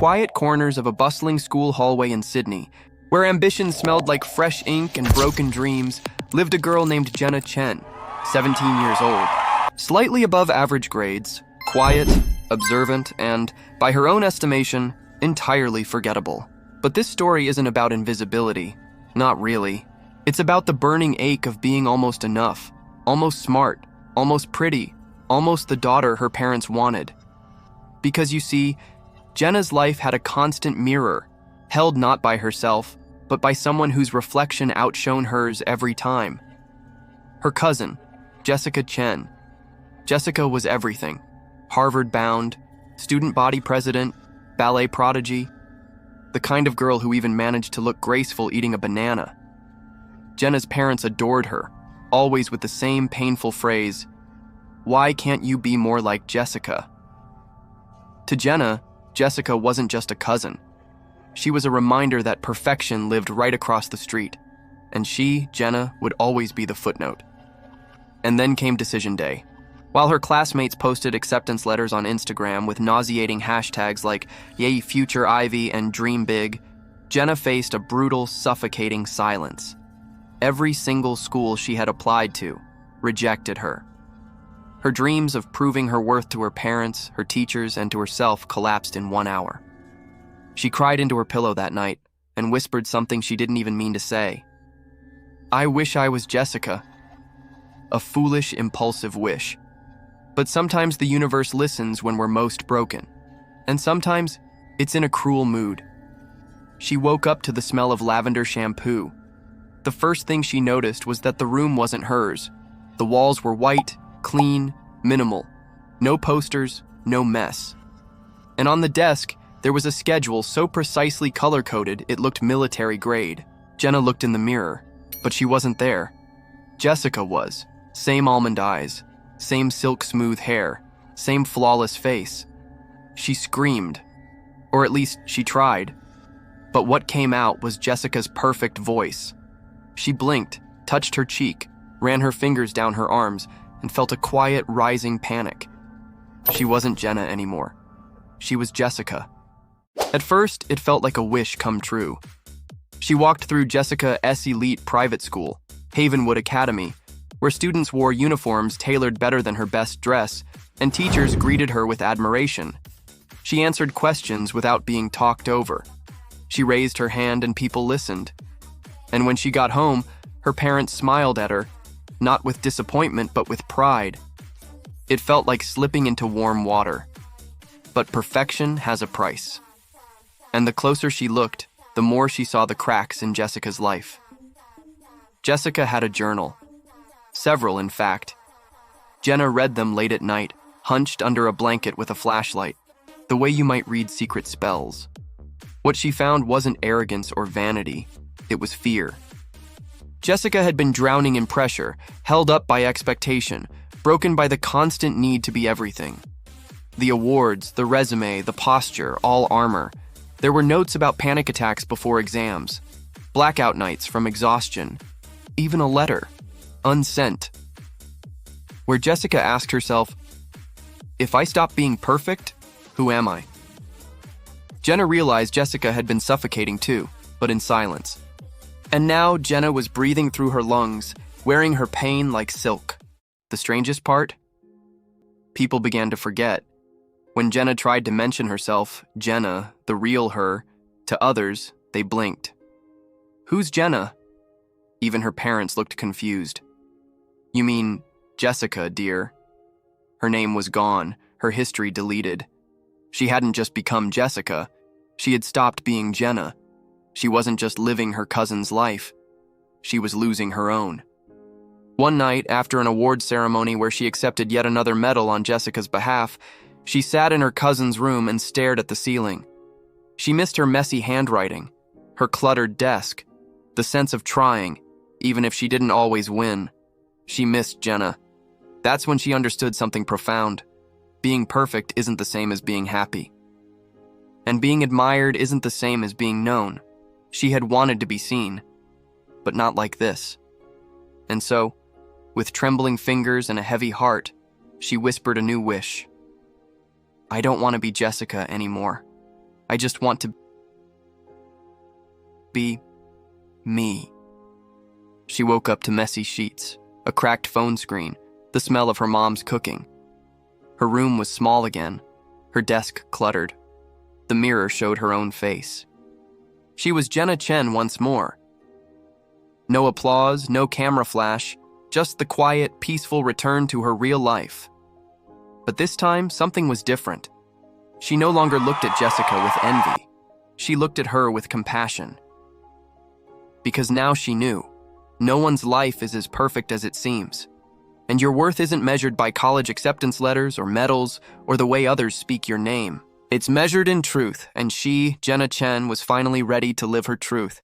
quiet corners of a bustling school hallway in Sydney, where ambition smelled like fresh ink and broken dreams, lived a girl named Jenna Chen, 17 years old. Slightly above average grades, quiet, observant, and, by her own estimation, entirely forgettable. But this story isn't about invisibility. Not really. It's about the burning ache of being almost enough, almost smart, almost pretty, almost the daughter her parents wanted. Because you see, Jenna's life had a constant mirror, held not by herself, but by someone whose reflection outshone hers every time. Her cousin, Jessica Chen. Jessica was everything. Harvard-bound, student body president, ballet prodigy, the kind of girl who even managed to look graceful eating a banana. Jenna's parents adored her, always with the same painful phrase, "Why can't you be more like Jessica?" To Jenna, Jessica wasn't just a cousin. She was a reminder that perfection lived right across the street, and she, Jenna, would always be the footnote. And then came decision day. While her classmates posted acceptance letters on Instagram with nauseating hashtags like "Yay Future Ivy" and "Dream Big," Jenna faced a brutal, suffocating silence. Every single school she had applied to rejected her. Her dreams of proving her worth to her parents, her teachers, and to herself collapsed in 1 hour. She cried into her pillow that night and whispered something she didn't even mean to say. "I wish I was Jessica." A foolish, impulsive wish. But sometimes the universe listens when we're most broken. And sometimes it's in a cruel mood. She woke up to the smell of lavender shampoo. The first thing she noticed was that the room wasn't hers. The walls were white, clean, minimal. No posters, no mess. And on the desk, there was a schedule so precisely color-coded it looked military grade. Jenna looked in the mirror, but she wasn't there. Jessica was. Same almond eyes, same silk-smooth hair, same flawless face. She screamed, or at least she tried. But what came out was Jessica's perfect voice. She blinked, touched her cheek, ran her fingers down her arms, and felt a quiet, rising panic. She wasn't Jenna anymore. She was Jessica. At first, it felt like a wish come true. She walked through Jessica S. Elite Private School, Havenwood Academy, where students wore uniforms tailored better than her best dress, and teachers greeted her with admiration. She answered questions without being talked over. She raised her hand and people listened. And when she got home, her parents smiled at her, not with disappointment but with pride. It felt like slipping into warm water. But perfection has a price. And the closer she looked, the more she saw the cracks in Jessica's life. Jessica had a journal. Several, in fact. Jenna read them late at night, hunched under a blanket with a flashlight, the way you might read secret spells. What she found wasn't arrogance or vanity, it was fear. Jessica had been drowning in pressure, held up by expectation, broken by the constant need to be everything. The awards, the resume, the posture, all armor. There were notes about panic attacks before exams, blackout nights from exhaustion, even a letter, unsent, where Jessica asked herself, "If I stop being perfect, who am I?" Jenna realized Jessica had been suffocating too, but in silence. And now Jenna was breathing through her lungs, wearing her pain like silk. The strangest part? People began to forget. When Jenna tried to mention herself, Jenna, the real her, to others, they blinked. "Who's Jenna?" Even her parents looked confused. "You mean Jessica, dear." Her name was gone, her history deleted. She hadn't just become Jessica, she had stopped being Jenna. She wasn't just living her cousin's life, she was losing her own. One night, after an awards ceremony where she accepted yet another medal on Jessica's behalf, she sat in her cousin's room and stared at the ceiling. She missed her messy handwriting, her cluttered desk, the sense of trying, even if she didn't always win. She missed Jenna. That's when she understood something profound. Being perfect isn't the same as being happy. And being admired isn't the same as being known. She had wanted to be seen, but not like this. And so, with trembling fingers and a heavy heart, she whispered a new wish. "I don't want to be Jessica anymore. I just want to be me. She woke up to messy sheets, a cracked phone screen, the smell of her mom's cooking. Her room was small again, her desk cluttered. The mirror showed her own face. She was Jenna Chen once more. No applause, no camera flash, just the quiet, peaceful return to her real life. But this time, something was different. She no longer looked at Jessica with envy. She looked at her with compassion. Because now she knew, no one's life is as perfect as it seems. And your worth isn't measured by college acceptance letters or medals or the way others speak your name. It's measured in truth, and she, Jenna Chen, was finally ready to live her truth.